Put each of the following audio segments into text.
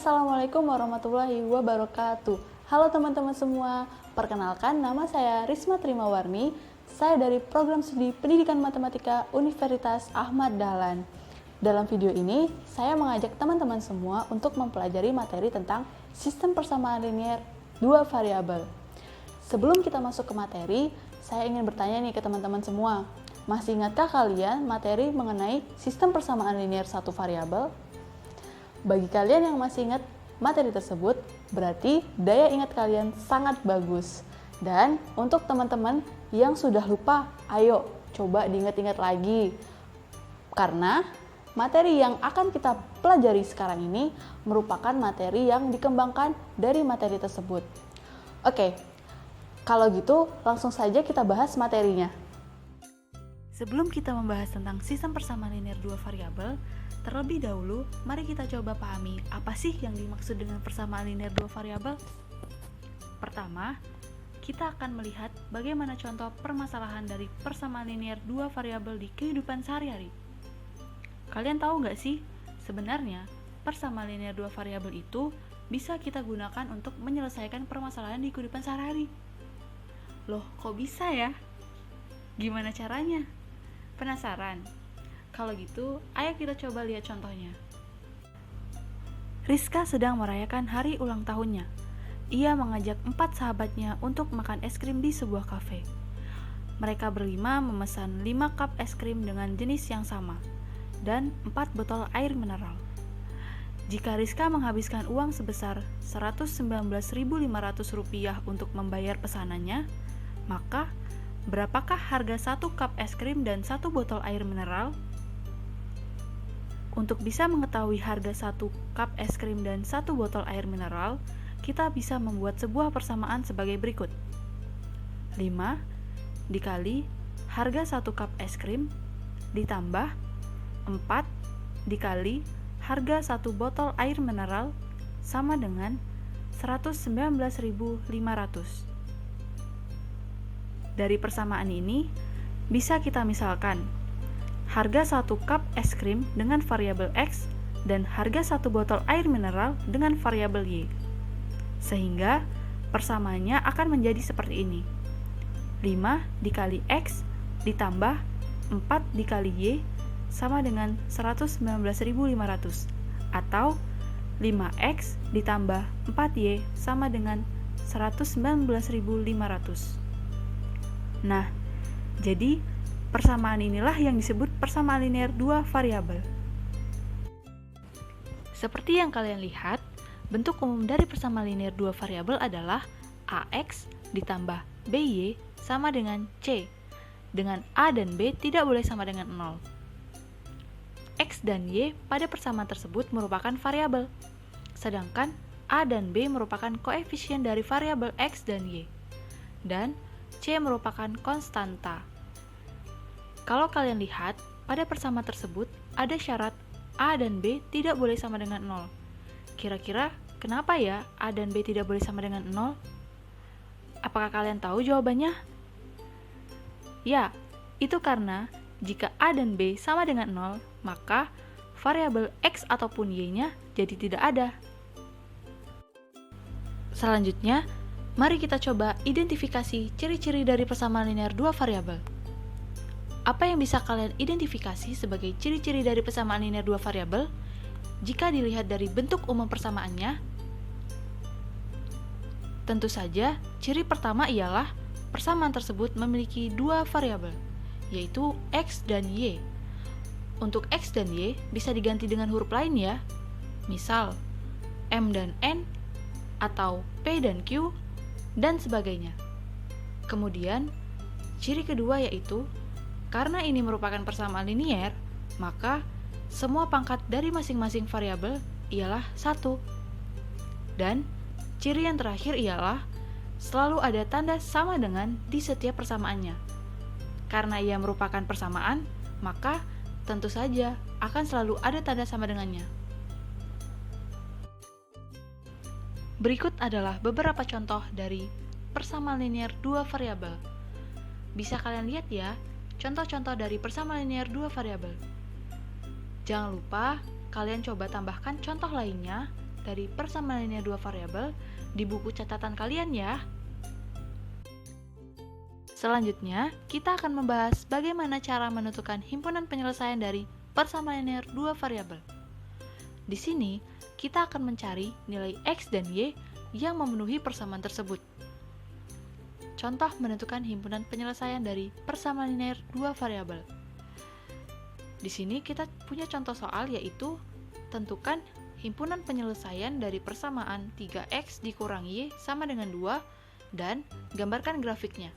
Assalamualaikum warahmatullahi wabarakatuh. Halo teman-teman semua, perkenalkan nama saya Risma Trimawarni. Saya dari Program Studi Pendidikan Matematika Universitas Ahmad Dahlan. Dalam video ini, saya mengajak teman-teman semua untuk mempelajari materi tentang sistem persamaan linier dua variabel. Sebelum kita masuk ke materi, saya ingin bertanya nih ke teman-teman semua. Masih ingatkah kalian materi mengenai sistem persamaan linier satu variabel? Bagi kalian yang masih ingat materi tersebut, berarti daya ingat kalian sangat bagus. Dan untuk teman-teman yang sudah lupa, ayo coba diingat-ingat lagi. Karena materi yang akan kita pelajari sekarang ini merupakan materi yang dikembangkan dari materi tersebut. Oke, kalau gitu langsung saja kita bahas materinya. Sebelum kita membahas tentang sistem persamaan linier dua variabel, terlebih dahulu, mari kita coba pahami apa sih yang dimaksud dengan persamaan linier dua variabel. Pertama, kita akan melihat bagaimana contoh permasalahan dari persamaan linier dua variabel di kehidupan sehari-hari. Kalian tahu nggak sih, sebenarnya persamaan linier dua variabel itu bisa kita gunakan untuk menyelesaikan permasalahan di kehidupan sehari-hari. Loh, kok bisa ya? Gimana caranya? Penasaran? Kalau gitu, ayo kita coba lihat contohnya. Rizka sedang merayakan hari ulang tahunnya. Ia mengajak 4 sahabatnya untuk makan es krim di sebuah kafe. Mereka berlima memesan 5 cup es krim dengan jenis yang sama dan 4 botol air mineral. Jika Rizka menghabiskan uang sebesar Rp119.500 untuk membayar pesanannya, maka berapakah harga 1 cup es krim dan 1 botol air mineral? Untuk bisa mengetahui harga 1 cup es krim dan 1 botol air mineral, kita bisa membuat sebuah persamaan sebagai berikut. 5 dikali harga 1 cup es krim ditambah 4 dikali harga 1 botol air mineral sama dengan Rp119.500. Dari persamaan ini, bisa kita misalkan harga 1 cup es krim dengan variabel X dan harga 1 botol air mineral dengan variabel Y. Sehingga persamaannya akan menjadi seperti ini. 5 dikali X ditambah 4 dikali Y sama dengan Rp119.500 atau 5X ditambah 4Y sama dengan Rp119.500. Nah, jadi persamaan inilah yang disebut persamaan linier dua variabel. Seperti yang kalian lihat, bentuk umum dari persamaan linier dua variabel adalah AX ditambah BY sama dengan C, dengan A dan B tidak boleh sama dengan 0. X dan Y pada persamaan tersebut merupakan variabel, sedangkan A dan B merupakan koefisien dari variabel X dan Y, dan C merupakan konstanta. Kalau kalian lihat, pada persamaan tersebut ada syarat A dan B tidak boleh sama dengan 0. Kira-kira kenapa ya A dan B tidak boleh sama dengan 0? Apakah kalian tahu jawabannya? Ya, itu karena jika A dan B sama dengan 0, maka variabel X ataupun Y-nya jadi tidak ada. Selanjutnya, mari kita coba identifikasi ciri-ciri dari persamaan linier dua variabel. Apa yang bisa kalian identifikasi sebagai ciri-ciri dari persamaan linier dua variabel jika dilihat dari bentuk umum persamaannya? Tentu saja, ciri pertama ialah persamaan tersebut memiliki dua variabel, yaitu X dan Y. Untuk X dan Y bisa diganti dengan huruf lain ya, misal M dan N, atau P dan Q, dan sebagainya. Kemudian, ciri kedua yaitu, karena ini merupakan persamaan linier, maka semua pangkat dari masing-masing variabel ialah 1. Dan ciri yang terakhir ialah, selalu ada tanda sama dengan di setiap persamaannya. Karena ia merupakan persamaan, maka tentu saja akan selalu ada tanda sama dengannya. Berikut adalah beberapa contoh dari persamaan linier dua variabel. Bisa kalian lihat ya, contoh-contoh dari persamaan linier dua variabel. Jangan lupa, kalian coba tambahkan contoh lainnya dari persamaan linear dua variabel di buku catatan kalian ya. Selanjutnya, kita akan membahas bagaimana cara menentukan himpunan penyelesaian dari persamaan linear dua variabel. Di sini, kita akan mencari nilai X dan Y yang memenuhi persamaan tersebut. Contoh menentukan himpunan penyelesaian dari persamaan linear dua variabel. Di sini kita punya contoh soal yaitu tentukan himpunan penyelesaian dari persamaan 3X dikurang Y sama dengan 2 dan gambarkan grafiknya.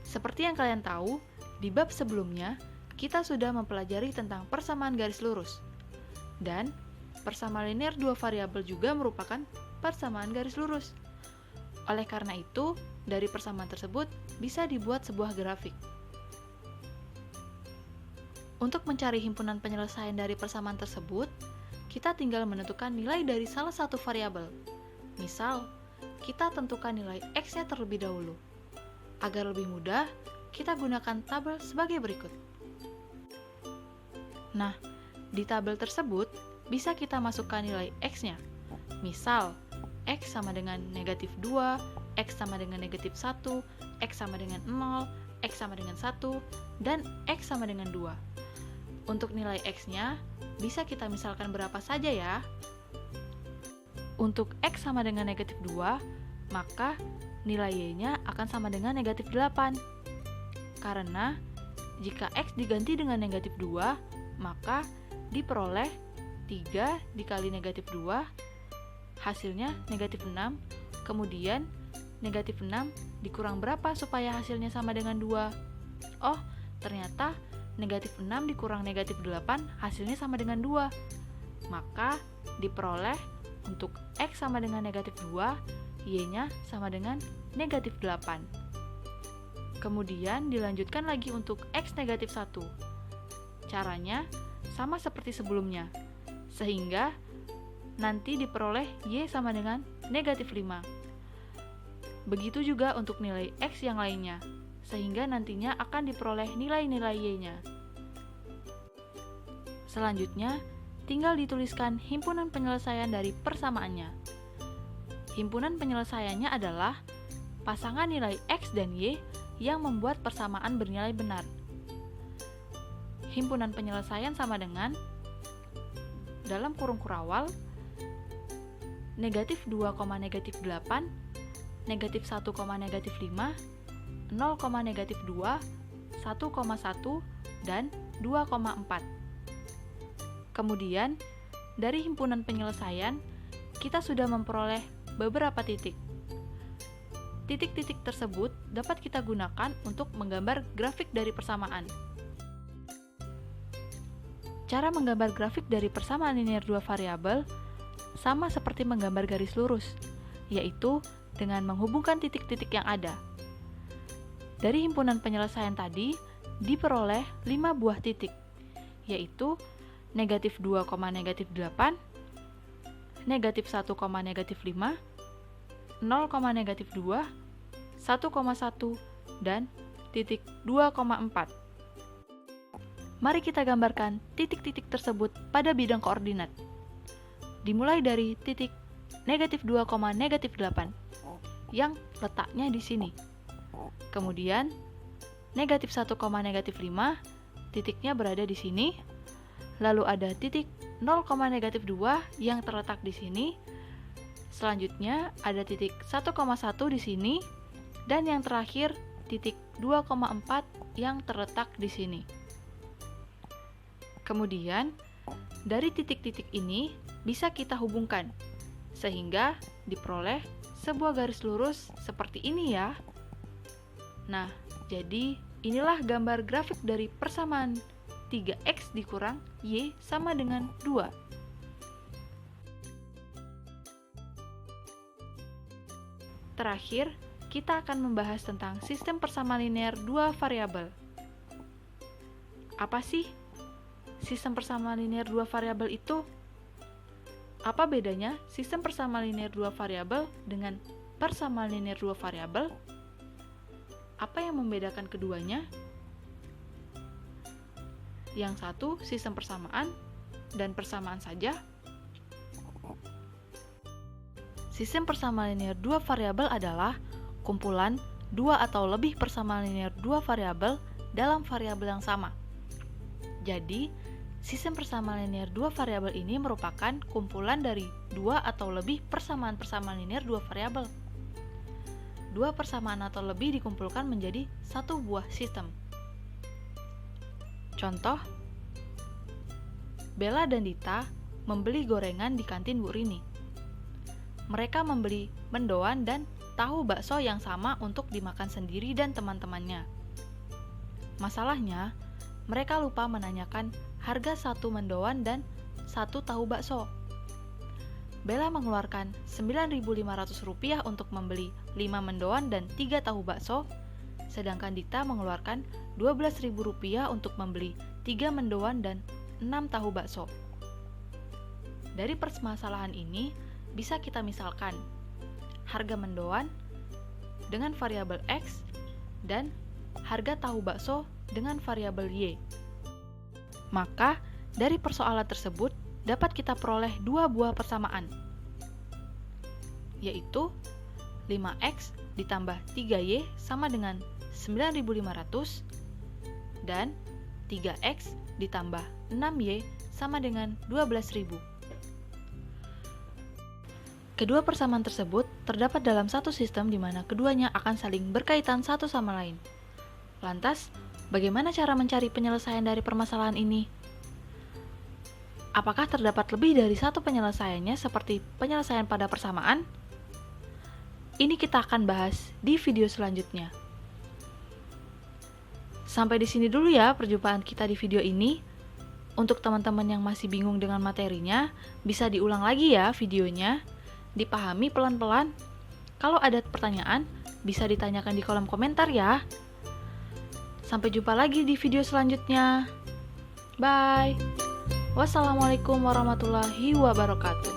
Seperti yang kalian tahu, di bab sebelumnya kita sudah mempelajari tentang persamaan garis lurus. Dan persamaan linear dua variabel juga merupakan persamaan garis lurus. Oleh karena itu, dari persamaan tersebut bisa dibuat sebuah grafik. Untuk mencari himpunan penyelesaian dari persamaan tersebut, kita tinggal menentukan nilai dari salah satu variabel. Misal, kita tentukan nilai X-nya terlebih dahulu. Agar lebih mudah, kita gunakan tabel sebagai berikut. Nah, di tabel tersebut bisa kita masukkan nilai X-nya. Misal, X sama dengan negatif 2, X sama dengan negatif 1, X sama dengan 0, X sama dengan 1, dan X sama dengan 2. Untuk nilai X-nya, bisa kita misalkan berapa saja ya. Untuk X sama dengan negatif 2, maka nilai Y-nya akan sama dengan negatif 8. Karena jika X diganti dengan negatif 2, maka diperoleh 3 dikali negatif 2, hasilnya negatif 6, kemudian negatif 6 dikurang berapa supaya hasilnya sama dengan 2? Oh, ternyata negatif 6 dikurang negatif 8 hasilnya sama dengan 2. Maka diperoleh untuk X sama dengan negatif 2, Y-nya sama dengan negatif 8. Kemudian dilanjutkan lagi untuk X negatif 1. Caranya sama seperti sebelumnya, sehingga nanti diperoleh Y sama dengan negatif 5. Begitu juga untuk nilai X yang lainnya, sehingga nantinya akan diperoleh nilai-nilai Y-nya. Selanjutnya, tinggal dituliskan himpunan penyelesaian dari persamaannya. Himpunan penyelesaiannya adalah pasangan nilai X dan Y yang membuat persamaan bernilai benar. Himpunan penyelesaian sama dengan dalam kurung kurawal negatif 2, negatif 8, negatif 1, negatif 5, 0, negatif 2, 1,1, dan 2,4. Kemudian, dari himpunan penyelesaian, kita sudah memperoleh beberapa titik. Titik-titik tersebut dapat kita gunakan untuk menggambar grafik dari persamaan. Cara menggambar grafik dari persamaan linear dua variabel sama seperti menggambar garis lurus, yaitu dengan menghubungkan titik-titik yang ada. Dari himpunan penyelesaian tadi diperoleh 5 buah titik, yaitu negatif 2, negatif 8, negatif 1, negatif 5, 0, negatif 2, 1,1, dan titik 2,4. Mari kita gambarkan titik-titik tersebut pada bidang koordinat. Dimulai dari titik negatif 2, negatif 8 yang letaknya di sini. Kemudian negatif 1, negatif 5 titiknya berada di sini. Lalu ada titik 0, negatif 2 yang terletak di sini. Selanjutnya ada titik 1,1 di sini. Dan yang terakhir titik 2,4 yang terletak di sini. Kemudian dari titik-titik ini bisa kita hubungkan sehingga diperoleh sebuah garis lurus seperti ini ya. Nah, jadi inilah gambar grafik dari persamaan 3X dikurang Y sama dengan 2. Terakhir, kita akan membahas tentang sistem persamaan linear dua variabel. Apa sih sistem persamaan linear dua variabel itu? Apa bedanya sistem persamaan linear dua variabel dengan persamaan linear dua variabel? Apa yang membedakan keduanya? Yang satu sistem persamaan dan persamaan saja. Sistem persamaan linear dua variabel adalah kumpulan dua atau lebih persamaan linear dua variabel dalam variabel yang sama. Jadi, sistem persamaan linear dua variabel ini merupakan kumpulan dari dua atau lebih persamaan-persamaan linear dua variabel. Dua persamaan atau lebih dikumpulkan menjadi satu buah sistem. Contoh, Bella dan Dita membeli gorengan di kantin Bu Rini. Mereka membeli mendoan dan tahu bakso yang sama untuk dimakan sendiri dan teman-temannya. Masalahnya, mereka lupa menanyakan harga satu mendoan dan satu tahu bakso. Bella mengeluarkan Rp9.500 untuk membeli 5 mendoan dan 3 tahu bakso, sedangkan Dita mengeluarkan Rp12.000 untuk membeli 3 mendoan dan 6 tahu bakso. Dari permasalahan ini, bisa kita misalkan harga mendoan dengan variabel X dan harga tahu bakso dengan variabel Y. Maka, dari persoalan tersebut dapat kita peroleh dua buah persamaan, yaitu 5X ditambah 3Y sama dengan 9.500 dan 3X ditambah 6Y sama dengan 12.000. Kedua persamaan tersebut terdapat dalam satu sistem di mana keduanya akan saling berkaitan satu sama lain. Lantas, bagaimana cara mencari penyelesaian dari permasalahan ini? Apakah terdapat lebih dari satu penyelesaiannya seperti penyelesaian pada persamaan? Ini kita akan bahas di video selanjutnya. Sampai di sini dulu ya perjumpaan kita di video ini. Untuk teman-teman yang masih bingung dengan materinya, bisa diulang lagi ya videonya. Dipahami pelan-pelan. Kalau ada pertanyaan, bisa ditanyakan di kolom komentar ya. Sampai jumpa lagi di video selanjutnya. Bye. Wassalamualaikum warahmatullahi wabarakatuh.